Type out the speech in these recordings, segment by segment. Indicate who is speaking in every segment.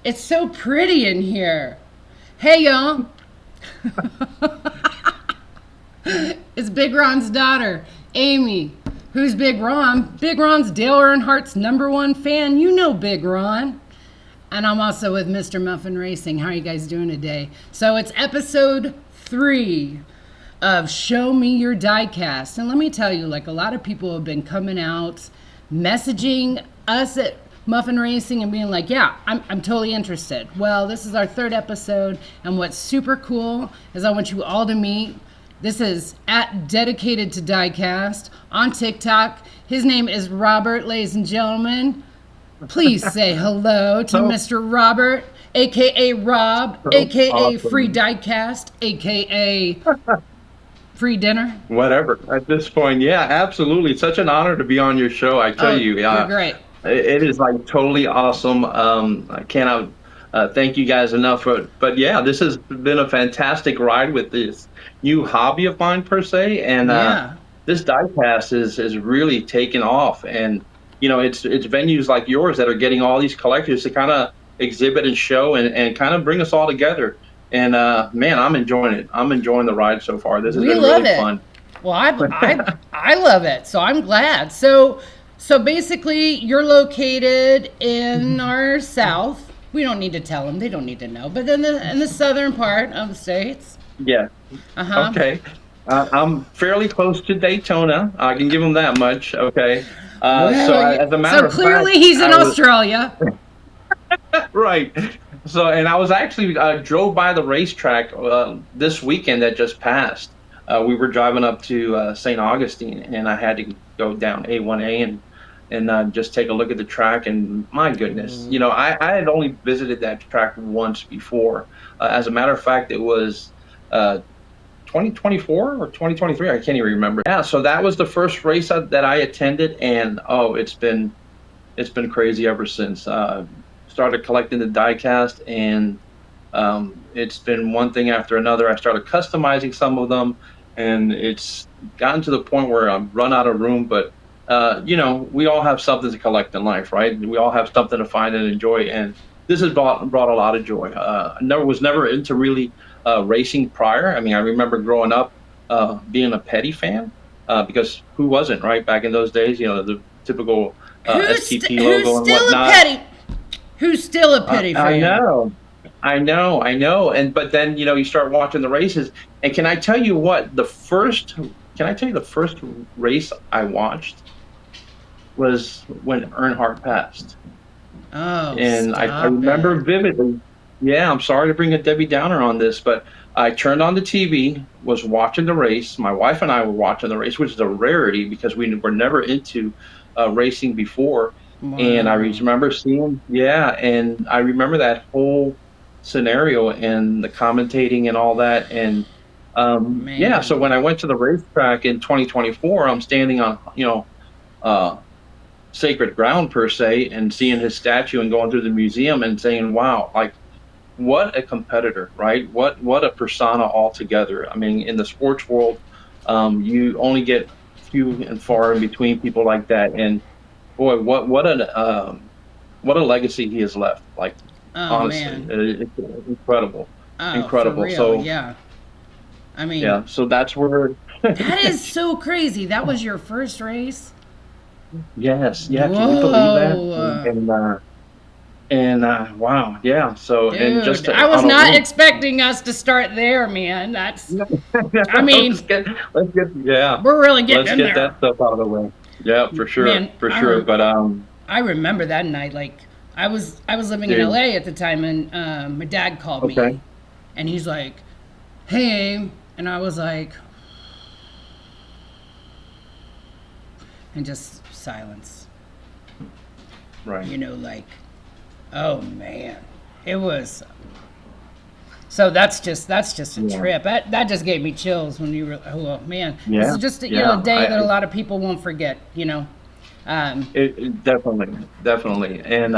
Speaker 1: It's so pretty in here. Hey, y'all. It's Big Ron's daughter, Amy. Who's Big Ron? Big Ron's Dale Earnhardt's #1 fan. You know Big Ron. And I'm also with Mr. Muffin Racing. How are you guys doing today? So it's episode 3 of Show Me Your Diecast. And let me tell you, like, a lot of people have been coming out, messaging us at Muffin Racing and being like, yeah, I'm totally interested. Well, this is our 3rd episode. And what's super cool is I want you all to meet. This is at Dedicated to Diecast on TikTok. His name is Robert, ladies and gentlemen. Please say hello to Mr. Robert, a.k.a. Rob, a.k.a.
Speaker 2: Awesome.
Speaker 1: Free Diecast, a.k.a. Free Dinner.
Speaker 2: Whatever. At this point, yeah, absolutely. It's such an honor to be on your show. I tell you,
Speaker 1: You're great.
Speaker 2: it is like totally awesome. I cannot thank you guys enough. But yeah, this has been a fantastic ride with this new hobby of mine per se, and
Speaker 1: Yeah.
Speaker 2: this diecast is really taken off. And it's venues like yours that are getting all these collectors to kind of exhibit and show and kind of bring us all together. And man, I'm enjoying it. I'm enjoying the ride so far. This has been
Speaker 1: love
Speaker 2: really
Speaker 1: it.
Speaker 2: fun.
Speaker 1: Well, I love it, so I'm glad. So basically, you're located in our south. We don't need to tell them; they don't need to know. But in the southern part of the states.
Speaker 2: Yeah.
Speaker 1: Uh-huh.
Speaker 2: Okay. I'm fairly close to Daytona. I can give them that much. Okay. As a matter of
Speaker 1: clearly
Speaker 2: fact,
Speaker 1: he's in Australia.
Speaker 2: Right. So, and I was actually drove by the racetrack this weekend that just passed. We were driving up to St. Augustine, and I had to go down A1A and just take a look at the track. And my goodness, I had only visited that track once before. As a matter of fact, it was 2024 or 2023. I can't even remember. Yeah. So that was the first race that I attended, and oh, it's been crazy ever since. Started collecting the diecast, and it's been one thing after another. I started customizing some of them, and it's gotten to the point where I've run out of room. But we all have something to collect in life, right? We all have something to find and enjoy, and this has brought a lot of joy. I was never into really racing prior. I mean, I remember growing up being a Petty fan because who wasn't, right? Back in those days, the typical STP logo and whatnot.
Speaker 1: Who's still a Petty fan?
Speaker 2: I know. But then, you start watching the races. And can I tell you the first race I watched was when Earnhardt passed.
Speaker 1: Oh,
Speaker 2: and I remember vividly. Yeah, I'm sorry to bring a Debbie Downer on this, but I turned on the TV, was watching the race. My wife and I were watching the race, which is a rarity because we were never into racing before.
Speaker 1: Wow.
Speaker 2: And I remember and I remember that whole scenario and the commentating and all that. And so when I went to the racetrack in 2024, I'm standing on, sacred ground per se, and seeing his statue and going through the museum and saying, wow, like what a competitor, right? What a persona altogether. I mean, in the sports world, you only get few and far in between people like that. And boy, what a legacy he has left. Like, honestly, it's incredible, incredible.
Speaker 1: For real,
Speaker 2: so
Speaker 1: yeah, I mean,
Speaker 2: yeah. So that's where.
Speaker 1: That is so crazy. That was your first race.
Speaker 2: Yes, yeah. Can you believe that? And wow, yeah. So
Speaker 1: dude,
Speaker 2: and just
Speaker 1: I was not expecting us to start there, man. That's, I mean,
Speaker 2: let's get yeah.
Speaker 1: We're really getting
Speaker 2: Let's
Speaker 1: in
Speaker 2: get
Speaker 1: there.
Speaker 2: that stuff out of the way. Yeah, for sure,
Speaker 1: Man,
Speaker 2: for sure. But
Speaker 1: I remember that night. Like I was living in LA at the time, and my dad called me, and he's like, "Hey," and I was like, and just silence.
Speaker 2: Right.
Speaker 1: Like, oh man, it was. So that's just a trip. That just gave me chills when you were. Oh man, this is just a day that a lot of people won't forget.
Speaker 2: It definitely, and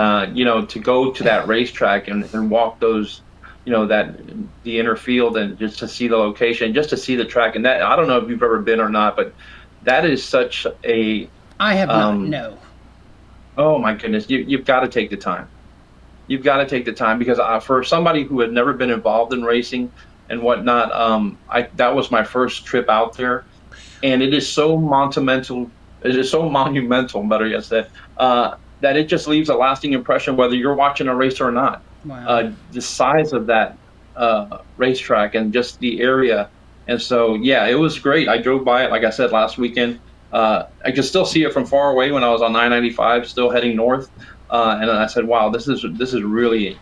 Speaker 2: to go to that racetrack and walk those, the inner field, and just to see the location, just to see the track, and that I don't know if you've ever been or not, but that is such a.
Speaker 1: I have not. No.
Speaker 2: Oh my goodness, you've got to take the time. you've got to take the time because for somebody who had never been involved in racing and whatnot, I that was my first trip out there, and it is so monumental. It is so monumental, better yet said, that it just leaves a lasting impression whether you're watching a race or not.
Speaker 1: Wow.
Speaker 2: The size of that racetrack and just the area, and so yeah, it was great. I drove by it, like I said, last weekend. I could still see it from far away when I was on 995, still heading north, and I said, "Wow, this is really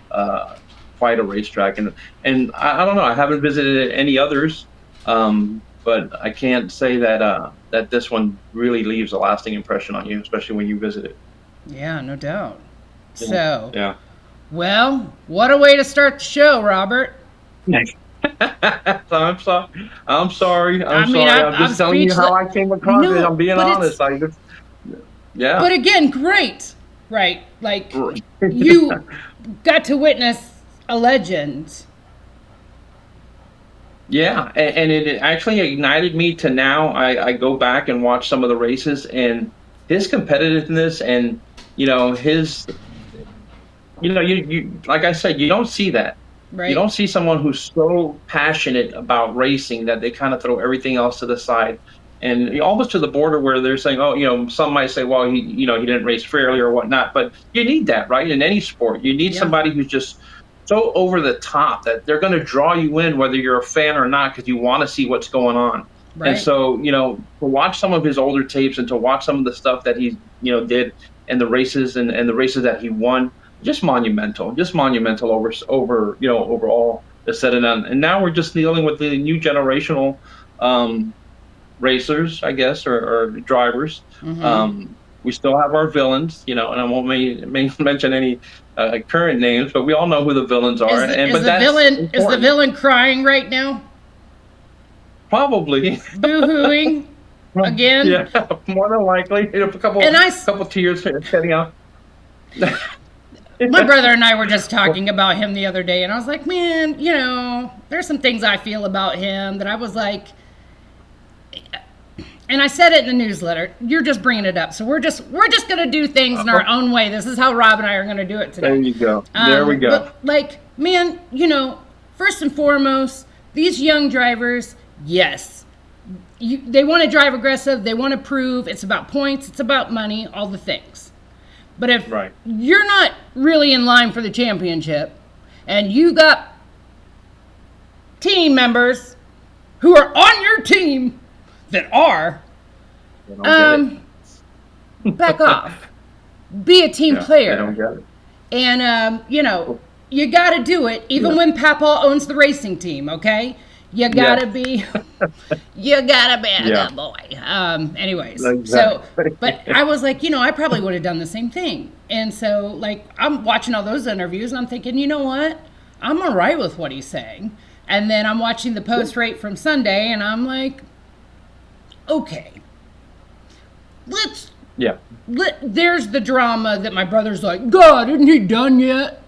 Speaker 2: quite a racetrack." And I don't know, I haven't visited any others. But I can't say that that this one really leaves a lasting impression on you, especially when you visit it.
Speaker 1: Yeah, no doubt.
Speaker 2: Yeah.
Speaker 1: So,
Speaker 2: Yeah.
Speaker 1: well, what a way to start the show, Robert.
Speaker 2: Nice. I'm sorry. I'm sorry.
Speaker 1: I
Speaker 2: I'm
Speaker 1: mean,
Speaker 2: sorry.
Speaker 1: I'm,
Speaker 2: I'm
Speaker 1: I'm
Speaker 2: just telling you
Speaker 1: speechless.
Speaker 2: how I came across it.
Speaker 1: No,
Speaker 2: I'm being
Speaker 1: but
Speaker 2: honest. I just, yeah.
Speaker 1: but again, great, right? Like you got to witness a legend.
Speaker 2: Yeah, and it actually ignited me to now. I go back and watch some of the races and his competitiveness and his you like I said, you don't see that. You
Speaker 1: Right.
Speaker 2: don't see someone who's so passionate about racing that they kind of throw everything else to the side, and almost to the border where they're saying, oh, some might say, well, he didn't race fairly or whatnot, but you need that, right? In any sport, you need
Speaker 1: Yeah.
Speaker 2: somebody who's just so over the top that they're going to draw you in, whether you're a fan or not, because you want to see what's going on. And
Speaker 1: Right.
Speaker 2: so, to watch some of his older tapes and to watch some of the stuff that he, did and the races and the races that he won, just monumental overall is said and done. And now we're just dealing with the new generational um, racers, I guess, or drivers.
Speaker 1: Mm-hmm.
Speaker 2: We still have our villains, and I won't may mention any current names, but we all know who the villains are,
Speaker 1: Is
Speaker 2: and
Speaker 1: is
Speaker 2: but
Speaker 1: the
Speaker 2: that's
Speaker 1: villain is the
Speaker 2: important.
Speaker 1: villain crying right now?
Speaker 2: Probably,
Speaker 1: Boo-hooing again?
Speaker 2: yeah, more than likely, a
Speaker 1: And
Speaker 2: couple tears heading out.
Speaker 1: my brother and I were just talking about him the other day, and I was like, man, there's some things I feel about him that I was like, and I said it in the newsletter. You're just bringing it up, so we're just gonna do things in our own way. This is how Rob and I are gonna do it
Speaker 2: There
Speaker 1: today.
Speaker 2: you go. There we go.
Speaker 1: But like, man, first and foremost, these young drivers, yes, they want to drive aggressive. They want to prove. It's about points. It's about money. All the things. But if
Speaker 2: Right.
Speaker 1: you're not really in line for the championship, and you got team members who are on your team that are,
Speaker 2: They don't
Speaker 1: back off. Be a team
Speaker 2: Yeah, they don't
Speaker 1: player.
Speaker 2: get it.
Speaker 1: And, you got to do it, even
Speaker 2: Yeah.
Speaker 1: when Papa owns the racing team, okay? You got to be, you got to be a
Speaker 2: Yeah.
Speaker 1: good boy. Anyways, so,
Speaker 2: Exactly.
Speaker 1: but I was like, I probably would have done the same thing. And so, like, I'm watching all those interviews and I'm thinking, you know what? I'm all right with what he's saying. And then I'm watching the post rate from Sunday and I'm like, okay,
Speaker 2: Yeah.
Speaker 1: there's the drama that my brother's like, God, isn't he done yet?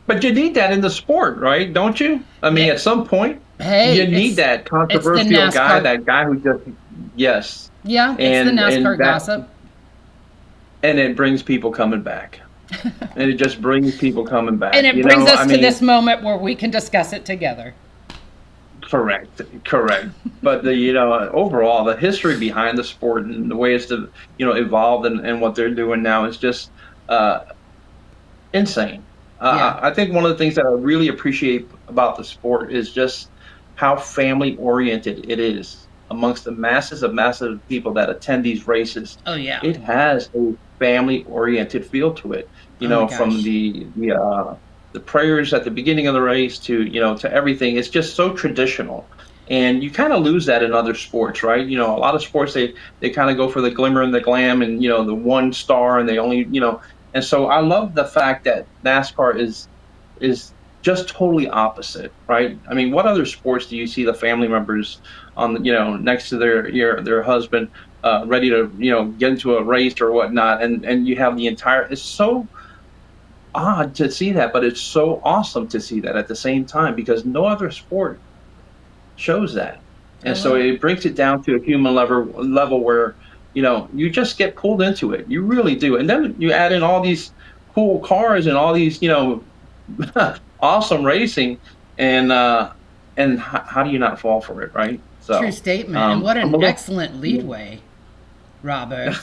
Speaker 2: But you need that in the sport, right? Don't you? I mean, at some point,
Speaker 1: Hey,
Speaker 2: you need that
Speaker 1: it's the
Speaker 2: controversial guy,
Speaker 1: NASCAR.
Speaker 2: that guy who just, yes,
Speaker 1: Yeah, it's the
Speaker 2: and
Speaker 1: NASCAR
Speaker 2: that,
Speaker 1: gossip.
Speaker 2: and it brings people coming back, and it just brings people coming back.
Speaker 1: And it brings us to this moment where we can discuss it together.
Speaker 2: Correct, correct. But overall, the history behind the sport and the way it's evolved and what they're doing now is just uh, insane.
Speaker 1: Yeah.
Speaker 2: I think one of the things that I really appreciate about the sport is just how family oriented it is amongst the masses of massive people that attend these races.
Speaker 1: Oh, yeah.
Speaker 2: It has a family oriented feel to it.
Speaker 1: Oh, my
Speaker 2: From
Speaker 1: gosh.
Speaker 2: the prayers at the beginning of the race to everything. It's just so traditional. And you kind of lose that in other sports, right? A lot of sports they kind of go for the glimmer and the glam and the one star and they only and so I love the fact that NASCAR is just totally opposite, right? I mean, what other sports do you see the family members on next to their husband ready to get into a race or whatnot, and you have the entire. It's so odd to see that, but it's so awesome to see that at the same time because no other sport shows that.
Speaker 1: I
Speaker 2: And so
Speaker 1: love it.
Speaker 2: it brings it down to a human level where, you just get pulled into it. You really do. And then you add in all these cool cars and all these, awesome racing, and how do you not fall for it, right?
Speaker 1: True
Speaker 2: So,
Speaker 1: statement. And what
Speaker 2: I'm
Speaker 1: an
Speaker 2: a little.
Speaker 1: excellent leadway, Robert.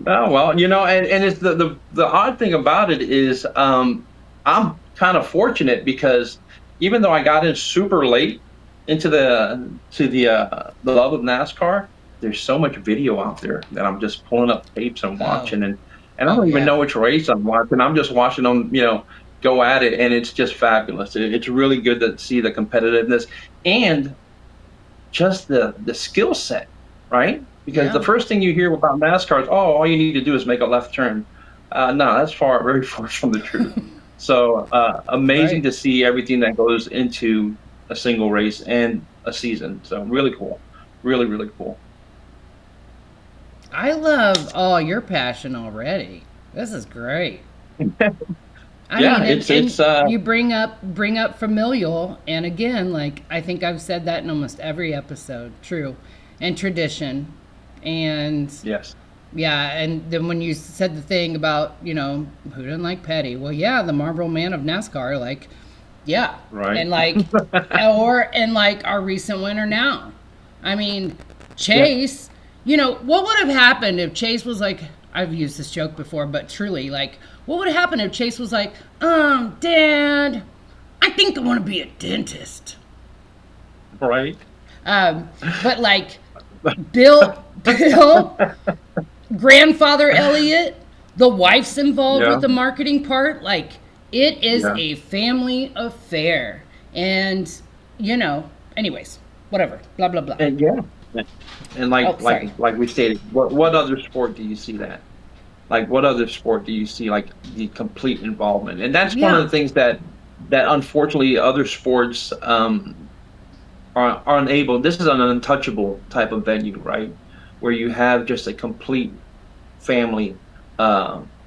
Speaker 2: Oh well, and it's the odd thing about it is, I'm kind of fortunate because even though I got in super late into the love of NASCAR, there's so much video out there that I'm just pulling up tapes and
Speaker 1: Oh,
Speaker 2: watching, and I
Speaker 1: oh
Speaker 2: don't even
Speaker 1: yeah.
Speaker 2: know which race I'm watching. I'm just watching them, go at it, and it's just fabulous. It's really good to see the competitiveness and just the skill set, right? Because the
Speaker 1: Yeah.
Speaker 2: first thing you hear about NASCAR is, oh, all you need to do is make a left turn. No, that's very far from the truth. So amazing
Speaker 1: Right.
Speaker 2: to see everything that goes into a single race and a season. So really cool, really really cool.
Speaker 1: I love all your passion already. This is great. I
Speaker 2: Yeah,
Speaker 1: mean, and
Speaker 2: it's
Speaker 1: you bring up familial, and again, like I think I've said that in almost every episode. True, and tradition, and
Speaker 2: yes,
Speaker 1: yeah, and then when you said the thing about who didn't like Petty, well, yeah, the Marlboro Man of NASCAR, like, yeah,
Speaker 2: right.
Speaker 1: and like, or and like our recent winner now. I mean,
Speaker 2: Yeah,
Speaker 1: Chase. What would have happened if Chase was like? I've used this joke before, but truly, like, what would happen if Chase was like, Dad, I think I want to be a dentist.
Speaker 2: right.
Speaker 1: But like, Bill, grandfather Elliot, the wife's involved
Speaker 2: Yeah,
Speaker 1: with the marketing part. Like, it is
Speaker 2: yeah.
Speaker 1: a family affair. And, anyways, whatever. Blah, blah, blah.
Speaker 2: And yeah, and
Speaker 1: Oh, sorry.
Speaker 2: like we stated, what other sport do you see that? Like, what other sport do you see like the complete involvement? And that's one of
Speaker 1: Yeah.
Speaker 2: the things that unfortunately other sports are unable. This is an untouchable type of venue, right? Where you have just a complete family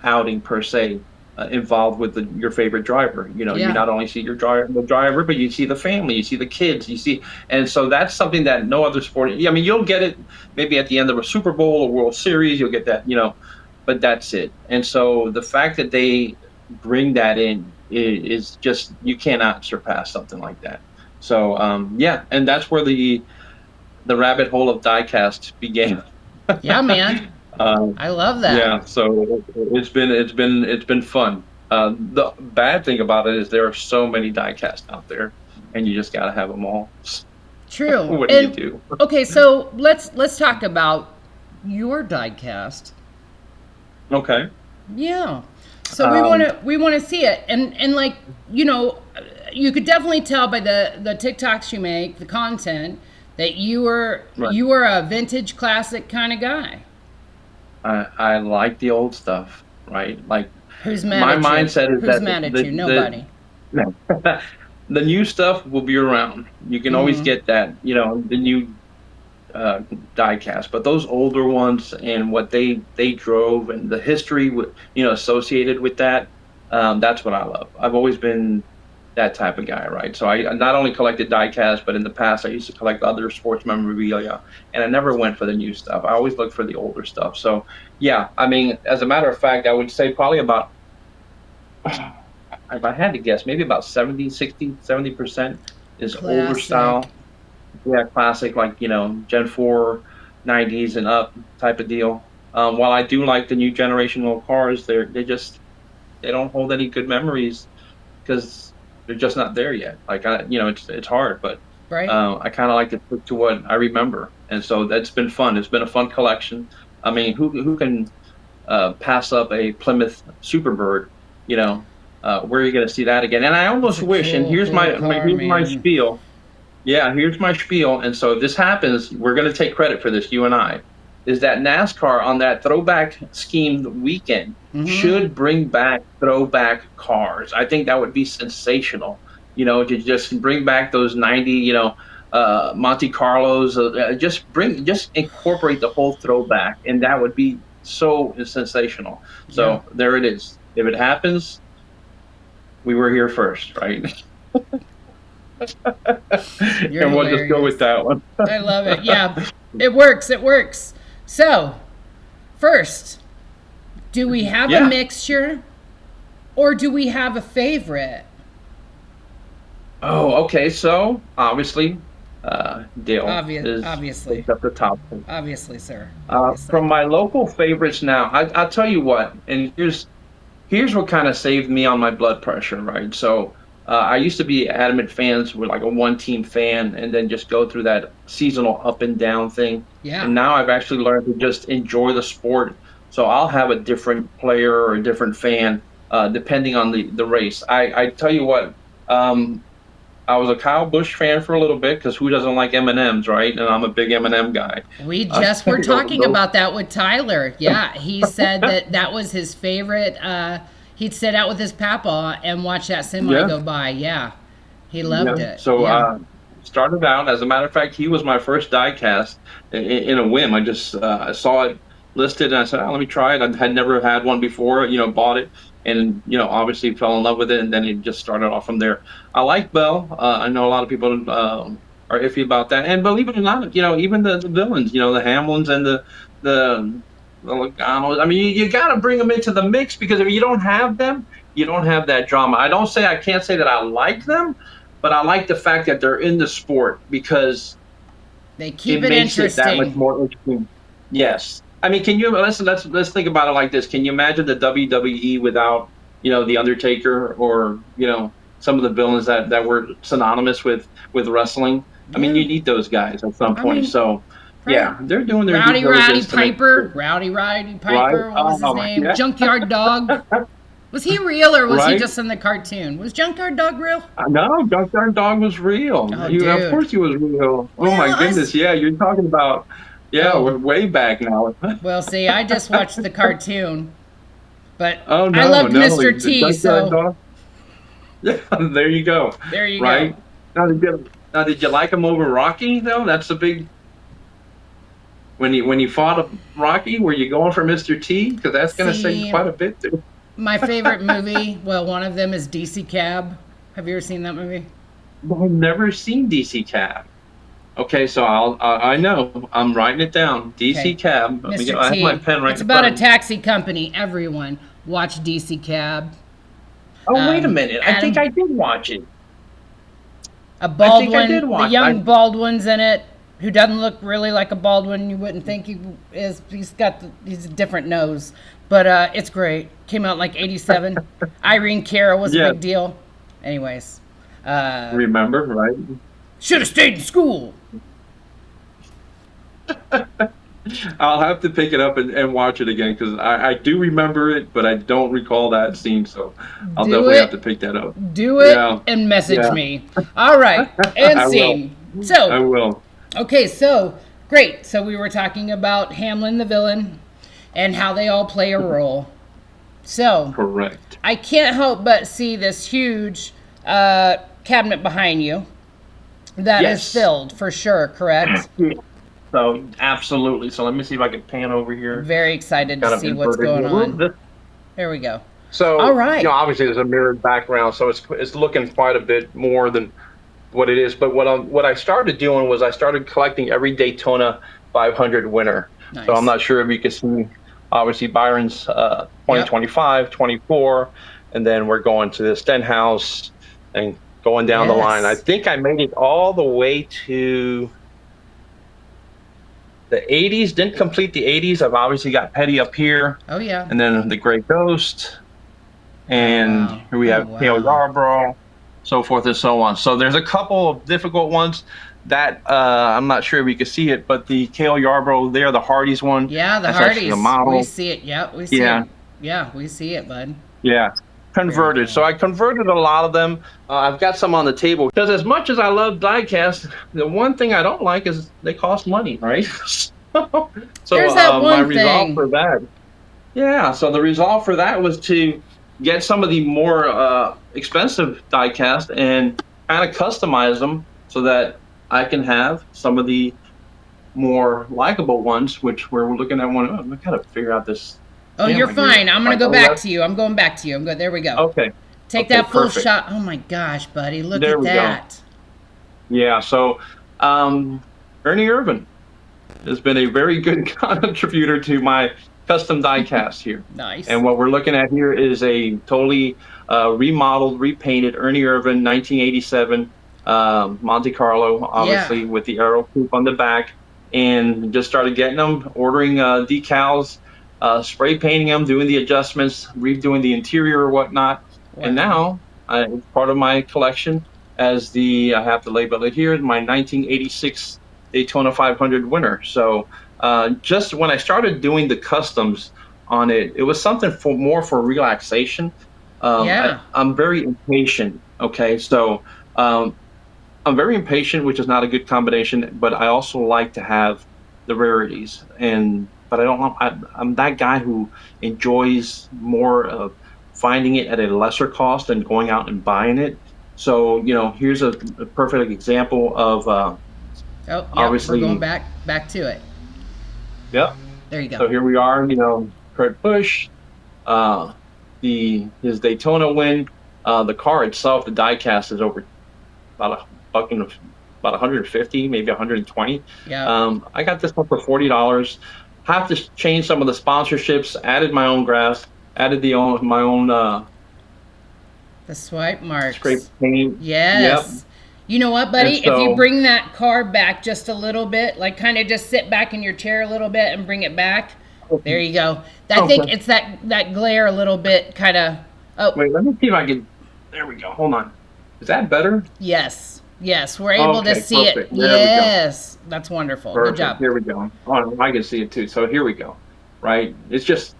Speaker 2: outing per se, involved with your favorite driver. You
Speaker 1: Yeah.
Speaker 2: not only see the driver, but you see the family, you see the kids, and so that's something that no other sport. I mean, you'll get it maybe at the end of a Super Bowl or World Series, you'll get that, but that's it. And so the fact that they bring that in is just, you cannot surpass something like that. So yeah, and that's where the rabbit hole of diecast began.
Speaker 1: Yeah, man.
Speaker 2: uh,
Speaker 1: I love that.
Speaker 2: yeah, so it's been fun. The bad thing about it is there are so many diecasts out there, and you just got to have them all.
Speaker 1: True.
Speaker 2: What do you
Speaker 1: And
Speaker 2: do?
Speaker 1: okay, so let's talk about your diecast.
Speaker 2: Okay.
Speaker 1: Yeah. So
Speaker 2: Um,
Speaker 1: we want to see it, and like you know, you could definitely tell by the TikToks you make, the content that
Speaker 2: right.
Speaker 1: you were a vintage classic kind of guy.
Speaker 2: I like the old stuff, right? Like,
Speaker 1: Who's mad
Speaker 2: my
Speaker 1: at you?
Speaker 2: mindset is
Speaker 1: Who's
Speaker 2: that
Speaker 1: mad at you? Nobody.
Speaker 2: the new stuff will be around. You can always
Speaker 1: Mm-hmm.
Speaker 2: get that, the new uh, diecast, but those older ones and what they drove and the history associated with that, that's what I love. I've always been that type of guy, right? So I not only collected diecast, but in the past I used to collect other sports memorabilia, and I never went for the new stuff. I always looked for the older stuff. So yeah, I mean, as a matter of fact, I would say probably about, if I had to guess, maybe about 70, 60, 70% is older
Speaker 1: Classic.
Speaker 2: style. Yeah, classic, like, Gen 4, 90s and up type of deal. While I do like the new generational cars, they don't hold any good memories because they're just not there yet. Like, it's hard, but
Speaker 1: Right?
Speaker 2: I kind of like to stick to what I remember, and so that's been fun. It's been a fun collection. I mean, who can pass up a Plymouth Superbird? Where are you going to see that again? And I
Speaker 1: It's
Speaker 2: almost
Speaker 1: a
Speaker 2: wish. And
Speaker 1: cool car,
Speaker 2: here's my
Speaker 1: man.
Speaker 2: spiel. Yeah, here's my spiel. And so if this happens, we're going to take credit for this, you and I, is that NASCAR on that throwback schemed weekend
Speaker 1: Mm-hmm.
Speaker 2: should bring back throwback cars. I think that would be sensational, to just bring back those 90, Monte Carlos, just incorporate the whole throwback. And that would be so sensational.
Speaker 1: Yeah.
Speaker 2: So there it is. If it happens, we were here first, right?
Speaker 1: You're
Speaker 2: And we'll just go with
Speaker 1: hilarious.
Speaker 2: that one.
Speaker 1: I love it. Yeah, it works. It works. So first, do we have
Speaker 2: Yeah.
Speaker 1: a mixture or do we have a favorite?
Speaker 2: Oh, okay. So obviously, Dale
Speaker 1: Obviously.
Speaker 2: is at the top.
Speaker 1: Obviously, sir. Obviously.
Speaker 2: From my local favorites now, I'll tell you what, and here's what kind of saved me on my blood pressure, right? So I used to be adamant fans with like a one team fan and then just go through that seasonal up and down thing.
Speaker 1: Yeah.
Speaker 2: And now I've actually learned to just enjoy the sport. So I'll have a different player or a different fan depending on the race. I tell you what, I was a Kyle Busch fan for a little bit because who doesn't like M&Ms, right? And I'm a big M&M guy.
Speaker 1: We just were talking about that with Tyler. Yeah, he said that was his favorite. He'd sit out with his papa and watch that semi
Speaker 2: Yeah.
Speaker 1: go by. Yeah, he loved it.
Speaker 2: So
Speaker 1: yeah.
Speaker 2: started out. As a matter of fact, he was my first diecast in a whim. I just I saw it listed and I said, "Oh, let me try it." I had never had one before. Bought it and obviously fell in love with it, and then it just started off from there. I like Bell. I know a lot of people are iffy about that, and believe it or not, even the villains, the Hamlins and the Logano's. I mean, you got to bring them into the mix because if you don't have them, you don't have that drama. I can't say that I like them, but I like the fact that they're in the sport because
Speaker 1: they keep it
Speaker 2: makes
Speaker 1: interesting.
Speaker 2: it that much more interesting. Yes. I mean, can you let's think about it like this? Can you imagine the WWE without the Undertaker or some of the villains that were synonymous with wrestling? I mean, you need those guys at some point. So yeah, they're doing their
Speaker 1: Rowdy
Speaker 2: due
Speaker 1: Roddy
Speaker 2: diligence to make
Speaker 1: Piper.
Speaker 2: sure.
Speaker 1: Rowdy Roddy Piper.
Speaker 2: Right?
Speaker 1: What was his
Speaker 2: Oh,
Speaker 1: name?
Speaker 2: yeah.
Speaker 1: Junkyard Dog. Was he real or was he
Speaker 2: Right?
Speaker 1: just in the cartoon? Was Junkyard Dog real?
Speaker 2: No, Junkyard Dog was real.
Speaker 1: Oh,
Speaker 2: Of
Speaker 1: dude.
Speaker 2: course he was real.
Speaker 1: Well,
Speaker 2: Oh my goodness, yeah, you're talking about we're way back now.
Speaker 1: Well, see, I just watched the cartoon, but
Speaker 2: Oh no,
Speaker 1: I loved
Speaker 2: no,
Speaker 1: Mr.
Speaker 2: the
Speaker 1: T,
Speaker 2: Junkyard
Speaker 1: so
Speaker 2: Dog. Yeah, there you go.
Speaker 1: there you
Speaker 2: Right?
Speaker 1: go.
Speaker 2: Now, did you like him over Rocky though? That's the big. When you fought Rocky, were you going for Mr. T? Because that's going to say quite a bit too.
Speaker 1: My favorite movie, well, one of them is DC Cab. Have you ever seen that movie?
Speaker 2: I've never seen DC Cab. Okay, so I know I'm writing it down. DC Cab.
Speaker 1: Mr.
Speaker 2: I have
Speaker 1: T.
Speaker 2: my pen right.
Speaker 1: It's about a taxi company. Everyone watch DC Cab.
Speaker 2: Oh, wait a minute. I think I did watch it.
Speaker 1: A Baldwin,
Speaker 2: I did watch
Speaker 1: the young Baldwin's in it, who doesn't look really like a Baldwin. You wouldn't think he is. He's a different nose, but it's great. Came out in like '87. Irene Cara was a big deal. Anyways,
Speaker 2: remember, right?
Speaker 1: Should have stayed in school.
Speaker 2: I'll have to pick it up and watch it again because I do remember it, but I don't recall that scene. So I'll definitely have to pick that up.
Speaker 1: Do it and message me. All right, and scene. So
Speaker 2: I will.
Speaker 1: Okay, so great. So we were talking about Hamlin the villain and how they all play a role. So
Speaker 2: correct.
Speaker 1: I can't help but see this huge cabinet behind you that is filled for sure, correct?
Speaker 2: So absolutely. So let me see if I can pan over here.
Speaker 1: Very excited to see what's going on. There we go.
Speaker 3: So
Speaker 1: all right.
Speaker 3: Obviously there's a mirrored background, so it's looking quite a bit more than what it is. But what I started doing was I started collecting every Daytona 500 winner. Nice. So I'm not sure if you can see, obviously Byron's 2025, 24, and then we're going to the Stenhouse and going down the line. I think I made it all the way to the 80s. Didn't complete the 80s. I've obviously got Petty up here.
Speaker 1: Oh yeah.
Speaker 2: And then the Great Ghost, and here we have Cale Yarborough, so forth and so on. So there's a couple of difficult ones that I'm not sure if you can see it, but the Cale Yarborough there, the Hardee's one.
Speaker 1: Yeah, the Hardee's. We see it. Yeah, we see it. Yeah, we see it, bud.
Speaker 2: Yeah, converted. So I converted a lot of them. I've got some on the table because as much as I love diecast, the one thing I don't like is they cost money, right? So
Speaker 1: there's that one
Speaker 2: my resolve for that. Yeah, so the resolve for that was to get some of the more expensive diecast and kind of customize them so that I can have some of the more likable ones, which we're looking at one. I gotta figure out this.
Speaker 1: Oh, you're fine. I'm gonna go back to you. I'm going back to you. There we go.
Speaker 2: Okay.
Speaker 1: Take that full shot. Oh my gosh, buddy, look at that.
Speaker 2: Go. Yeah. So, Ernie Irvan has been a very good contributor to my custom die cast here.
Speaker 1: Nice.
Speaker 2: And what we're looking at here is a totally remodeled, repainted Ernie Irvan 1987 Monte Carlo, obviously with the arrow coupe on the back, and just started getting them, ordering decals, spray painting them, doing the adjustments, redoing the interior or whatnot. Wow. And now it's part of my collection as I have to label it here, my 1986 Daytona 500 winner. So just when I started doing the customs on it, it was something more for relaxation. I'm very impatient. Okay, so I'm very impatient, which is not a good combination. But I also like to have the rarities, but I don't. I'm that guy who enjoys more of finding it at a lesser cost than going out and buying it. So here's a perfect example of. Obviously,
Speaker 1: we're going back to it.
Speaker 2: Yep.
Speaker 1: There you go.
Speaker 2: So here we are, Kurt Busch, his Daytona win. The car itself, the diecast, is over about about 150, maybe 120.
Speaker 1: Yeah.
Speaker 2: I got this one for $40. Have to change some of the sponsorships. Added my own grass. Added my own
Speaker 1: the swipe marks.
Speaker 2: Scrape paint.
Speaker 1: Yes. Yep. You know what, buddy?
Speaker 2: So,
Speaker 1: if you bring that car back just a little bit, like kind of just sit back in your chair a little bit and bring it back. There you go. I think it's that glare a little bit kind of. Oh.
Speaker 2: Wait, let me see if I can. There we go. Hold on. Is that better?
Speaker 1: Yes. We're able to see
Speaker 2: perfect.
Speaker 1: it. Yes. That's wonderful.
Speaker 2: Perfect.
Speaker 1: Good job.
Speaker 2: Here we go. Oh, I can see it too. So here we go. Right. It's just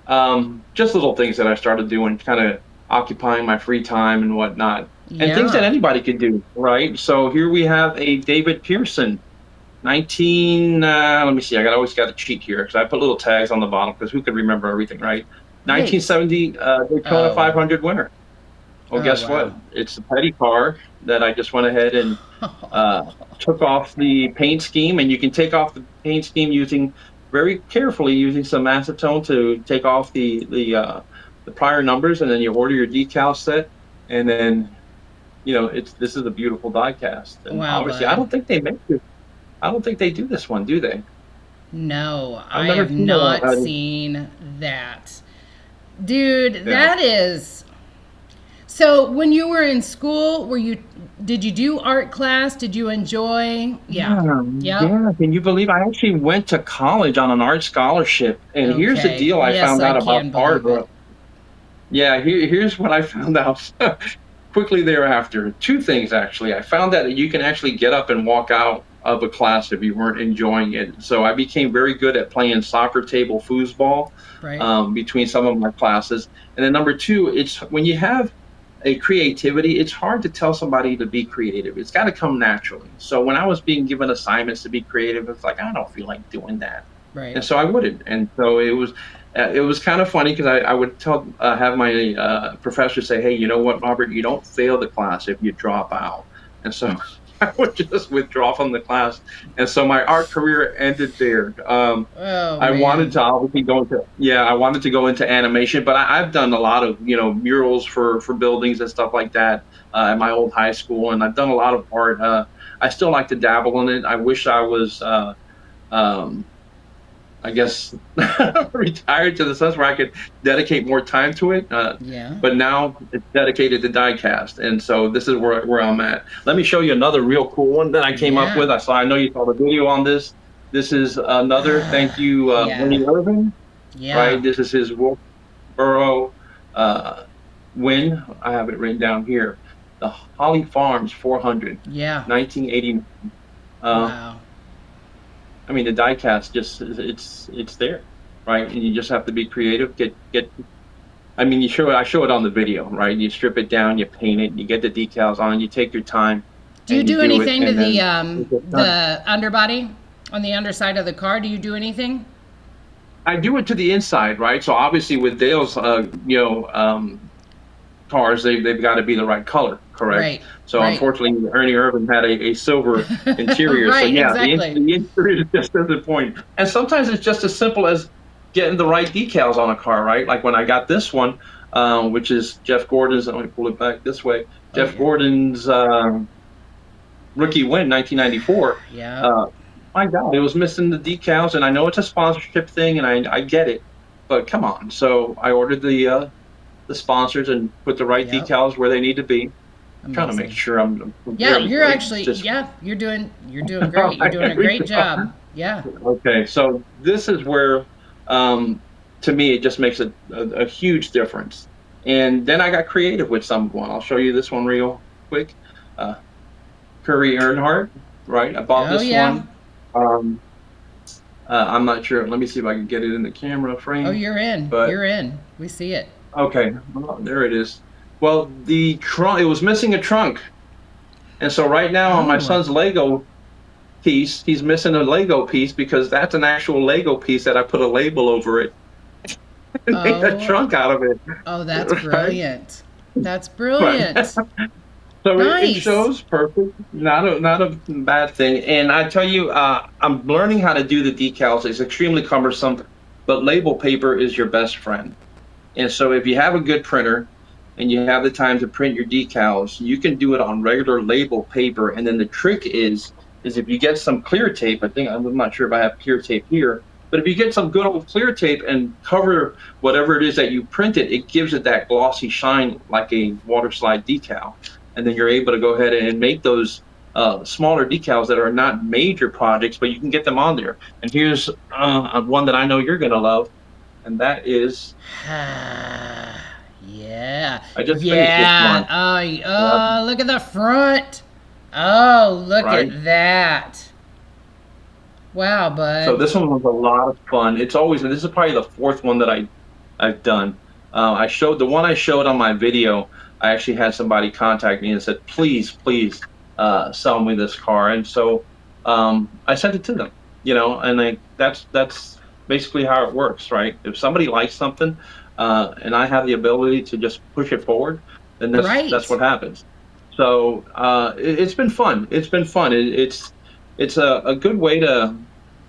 Speaker 2: little things that I started doing, kind of occupying my free time and whatnot. And things that anybody could do, right? So here we have a David Pearson, let me see, always got a cheat here because I put little tags on the bottom because who could remember everything, right? 1970 Daytona 500 winner. Well, guess what? It's a petty car that I just went ahead and took off the paint scheme, and you can take off the paint scheme very carefully using some acetone to take off the prior numbers, and then you order your decal set, and then this is a beautiful die cast. And obviously, I don't think they make this. I don't think they do this one, do they?
Speaker 1: No, I have not seen that. Dude, that is. So when you were in school, did you do art class? Did you enjoy? Yeah.
Speaker 2: Can you believe I actually went to college on an art scholarship? And here's the deal I found out about art. Yeah, here's what I found out quickly thereafter. Two things, actually. I found out that you can actually get up and walk out of a class if you weren't enjoying it. So I became very good at playing soccer table foosball between some of my classes. And then number two, it's when you have a creativity, it's hard to tell somebody to be creative. It's got to come naturally. So when I was being given assignments to be creative, it's like, I don't feel like doing that.
Speaker 1: Right.
Speaker 2: And so I wouldn't. And so it was kind of funny because I would have my professor say, hey, you know what, Robert, you don't fail the class if you drop out. And so I would just withdraw from the class. And so my art career ended there. I wanted to obviously I wanted to go into animation, but I've done a lot of, murals for buildings and stuff like that at my old high school. And I've done a lot of art. I still like to dabble in it. I wish I was, I guess, retired to the sense where I could dedicate more time to it. But now it's dedicated to diecast, and so this is where I'm at. Let me show you another real cool one that I came up with. I know you saw the video on this. This is another thank you, Ernie Irvan. Right. This is his Wilkesboro win. I have it written down here. The Holly Farms 400. 1980.
Speaker 1: Wow.
Speaker 2: I mean, the diecast it's there, right? And you just have to be creative. I mean, I show it on the video, right? You strip it down, you paint it, you get the decals on, you take your time.
Speaker 1: Do you do anything to the underbody on the underside of the car? Do you do anything?
Speaker 2: I do it to the inside, right? So obviously with Dale's, cars, they've got to be the right color, correct?
Speaker 1: Right.
Speaker 2: So unfortunately, Ernie Irvan had a silver interior.
Speaker 1: Right,
Speaker 2: so yeah,
Speaker 1: exactly.
Speaker 2: the interior just doesn't point. And sometimes it's just as simple as getting the right decals on a car, right? Like when I got this one, which is Jeff Gordon's. Let me pull it back this way. Jeff Gordon's rookie win, 1994.
Speaker 1: Yeah.
Speaker 2: My God, it was missing the decals, and I know it's a sponsorship thing, and I get it. but come on. So I ordered the sponsors and put the right
Speaker 1: Yep.
Speaker 2: decals where they need to be. Trying to make
Speaker 1: Amazing.
Speaker 2: sure I'm
Speaker 1: Yeah,
Speaker 2: barely
Speaker 1: you're
Speaker 2: like,
Speaker 1: actually,
Speaker 2: just
Speaker 1: yeah, you're doing great. You're doing a
Speaker 2: There we
Speaker 1: great
Speaker 2: go.
Speaker 1: job. Yeah.
Speaker 2: Okay, so this is where, um, to me, it just makes a huge difference. And then I got creative with some one. I'll show you this one real quick. Uh, Curry Earnhardt, right? I bought
Speaker 1: Oh
Speaker 2: this
Speaker 1: yeah.
Speaker 2: one. Um, I'm not sure. Let me see if I can get it in the camera
Speaker 1: Oh,
Speaker 2: frame.
Speaker 1: you're in.
Speaker 2: But
Speaker 1: You're in. We see it.
Speaker 2: okay, well, there it is. Well, the trunk, it was missing a trunk. And so right now on my
Speaker 1: Oh.
Speaker 2: son's Lego piece, he's missing a Lego piece because that's an actual Lego piece that I put a label over it and made a
Speaker 1: Oh.
Speaker 2: trunk out of it.
Speaker 1: Oh, that's
Speaker 2: Right?
Speaker 1: brilliant. That's
Speaker 2: Right.
Speaker 1: brilliant.
Speaker 2: So it
Speaker 1: Nice.
Speaker 2: shows perfect, not a bad thing. And I tell you, I'm learning how to do the decals. It's extremely cumbersome, but label paper is your best friend. And so if you have a good printer and you have the time to print your decals, you can do it on regular label paper. And then the trick is if you get some clear tape, I'm not sure if I have clear tape here, but if you get some good old clear tape and cover whatever it is that you printed, it gives it that glossy shine like a water slide decal. And then you're able to go ahead and make those smaller decals that are not major projects, but you can get them on there. And here's one that I know you're going to love, and that is
Speaker 1: Yeah.
Speaker 2: I just finished this
Speaker 1: Yeah.
Speaker 2: one.
Speaker 1: Oh, look at the front. Oh, look
Speaker 2: Right.
Speaker 1: at that. Wow,
Speaker 2: So
Speaker 1: bud.
Speaker 2: this one was a lot of fun. It's always, and this is probably the fourth one that I've done. I showed the one I showed on my video. I actually had somebody contact me and said, please, sell me this car. And so I sent it to them. And that's basically how it works, right? If somebody likes something, and I have the ability to just push it forward, then that's
Speaker 1: Right.
Speaker 2: what happens. So it's been fun. It's been fun. It's a good way to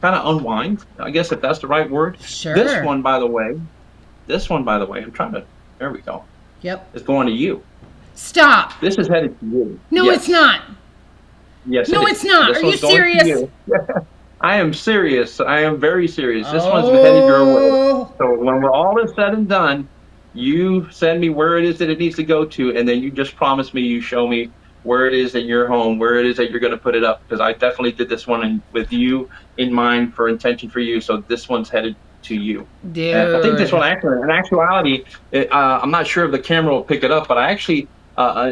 Speaker 2: kind of unwind, I guess, if that's the right word. This
Speaker 1: Sure.
Speaker 2: one, by the way, I'm trying to. There we go.
Speaker 1: Yep.
Speaker 2: It's going to you.
Speaker 1: Stop.
Speaker 2: This is headed to you.
Speaker 1: No, it's
Speaker 2: Yes,
Speaker 1: not.
Speaker 2: yes, it
Speaker 1: No, it's
Speaker 2: is.
Speaker 1: not. Are
Speaker 2: This
Speaker 1: you
Speaker 2: one's going to
Speaker 1: serious?
Speaker 2: you. I am serious. I am very serious. This one's headed your way.
Speaker 1: Oh.
Speaker 2: So when we're all is said and done, you send me where it is that it needs to go to, and then you just promise me you show me where it is in your home, where it is that you're going to put it up. Because I definitely did this one with you in mind for intention for you. So this one's headed to you. And I think this
Speaker 1: Dude.
Speaker 2: one actually, in actuality, I'm not sure if the camera will pick it up, but I actually,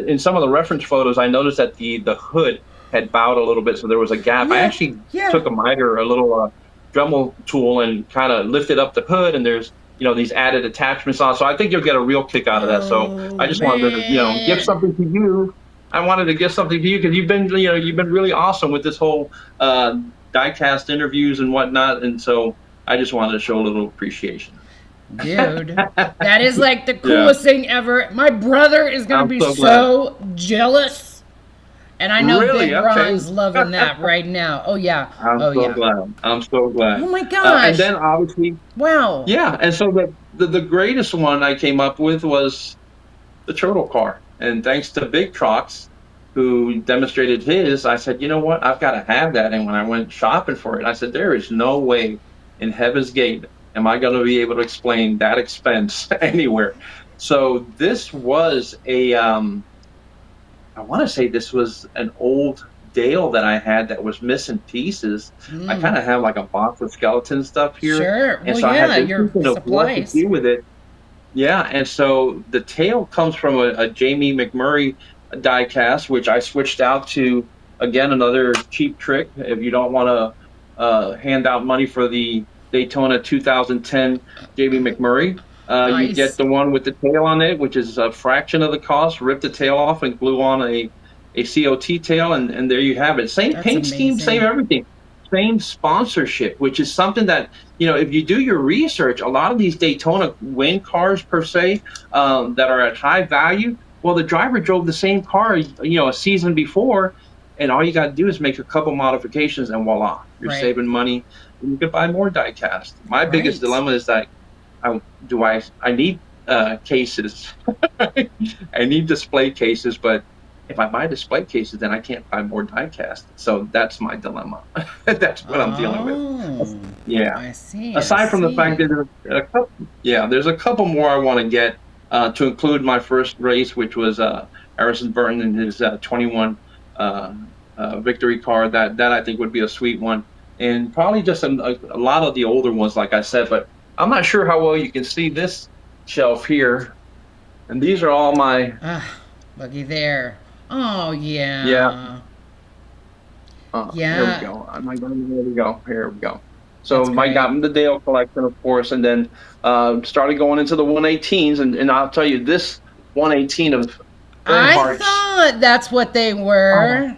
Speaker 2: in some of the reference photos, I noticed that the hood had bowed a little bit, so there was a gap. I
Speaker 1: Yeah.
Speaker 2: actually
Speaker 1: Yeah.
Speaker 2: took a miter, a little Dremel tool, and kind of lifted up the hood, and there's these added attachments on. So I think you'll get a real kick out of that. So
Speaker 1: Oh,
Speaker 2: I just wanted to give
Speaker 1: man.
Speaker 2: something to you. I wanted to give something to you because you've been really awesome with this whole diecast interviews and whatnot, and so I just wanted to show a little appreciation.
Speaker 1: Dude, that is like the
Speaker 2: Yeah,
Speaker 1: coolest thing ever. My brother is going to
Speaker 2: I'm
Speaker 1: be
Speaker 2: so glad.
Speaker 1: so jealous. And I know
Speaker 2: Really?
Speaker 1: Big
Speaker 2: Okay.
Speaker 1: Ron's loving that right now. Oh, yeah.
Speaker 2: I'm
Speaker 1: Oh,
Speaker 2: so
Speaker 1: yeah.
Speaker 2: glad. I'm so glad.
Speaker 1: Oh, my
Speaker 2: And
Speaker 1: gosh.
Speaker 2: then obviously,
Speaker 1: Wow.
Speaker 2: yeah. And so the greatest one I came up with was the turtle car. And thanks to Big Trucks, who demonstrated his, I said, you know what? I've got to have that. And when I went shopping for it, I said, there is no way in heaven's gate am I going to be able to explain that expense anywhere. So this was I want to say this was an old Dale that I had that was missing pieces. I
Speaker 1: Mm,
Speaker 2: kind of have like a box of skeleton stuff here.
Speaker 1: sure.
Speaker 2: And
Speaker 1: Well,
Speaker 2: so I had
Speaker 1: yeah,
Speaker 2: been
Speaker 1: your
Speaker 2: thinking of what to
Speaker 1: supplies.
Speaker 2: do with it. Yeah, and so the tail comes from a Jamie McMurray die cast, which I switched out to, again, another cheap trick. If you don't want to hand out money for the Daytona 2010 Jamie McMurray, you get
Speaker 1: Nice.
Speaker 2: the one with the tail on it, which is a fraction of the cost. Rip the tail off and glue on a COT tail, and there you have it. Same
Speaker 1: That's
Speaker 2: paint scheme, same
Speaker 1: amazing.
Speaker 2: everything. Same sponsorship, which is something that if you do your research, a lot of these Daytona win cars per se that are at high value, well, the driver drove the same car, a season before, and all you got to do is make a couple modifications, and voila, you're
Speaker 1: Right.
Speaker 2: saving money, and you can buy more diecast. My biggest
Speaker 1: Right.
Speaker 2: dilemma is that I need cases, I need display cases, but if I buy display cases, then I can't buy more diecast. So that's my dilemma. That's what I'm dealing with.
Speaker 1: Oh.
Speaker 2: Yeah.
Speaker 1: I see.
Speaker 2: Aside from the fact that there's a couple more I want to get to include my first race, which was Harrison Burton and his 21 victory car. That I think would be a sweet one, and probably just a lot of the older ones, like I said. But I'm not sure how well you can see this shelf here, and these are all my
Speaker 1: looky there. Oh
Speaker 2: yeah.
Speaker 1: yeah.
Speaker 2: Here we
Speaker 1: Yeah.
Speaker 2: go. There we go. Here we go.
Speaker 1: That's
Speaker 2: So I
Speaker 1: great.
Speaker 2: got the Dale collection, of course, and then started going into the 118s, and I'll tell you, this 118 of
Speaker 1: I
Speaker 2: Earnhardt's,
Speaker 1: thought that's what they were.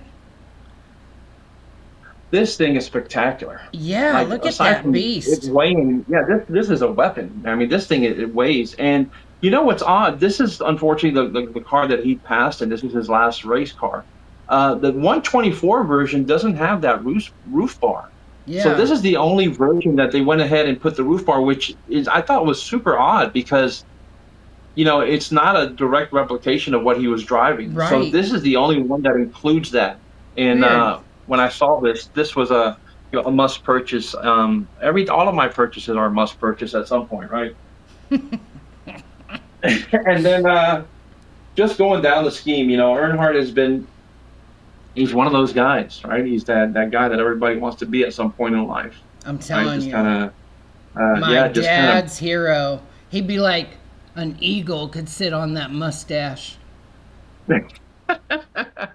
Speaker 2: this thing is spectacular.
Speaker 1: Yeah,
Speaker 2: Like,
Speaker 1: look at
Speaker 2: aside
Speaker 1: that
Speaker 2: from it
Speaker 1: beast.
Speaker 2: weighing, yeah, this is a weapon. I mean, this thing it weighs, and you know what's odd? This is unfortunately the car that he passed, and this is his last race car. The 124 version doesn't have that roof bar. So
Speaker 1: Yeah.
Speaker 2: this is the only version that they went ahead and put the roof bar, which is I thought was super odd because it's not a direct replication of what he was driving. So
Speaker 1: Right.
Speaker 2: this is the only one that includes that. And
Speaker 1: Weird.
Speaker 2: when I saw this was a must purchase. All of my purchases are a must purchase at some point, right? And then just going down the scheme, Earnhardt he's one of those guys, right? He's that guy that everybody wants to be at some point in life.
Speaker 1: I'm
Speaker 2: Right?
Speaker 1: telling
Speaker 2: Just
Speaker 1: you.
Speaker 2: kind
Speaker 1: My
Speaker 2: of, just kind
Speaker 1: dad's hero. He'd be like an eagle could sit on that mustache.
Speaker 2: of.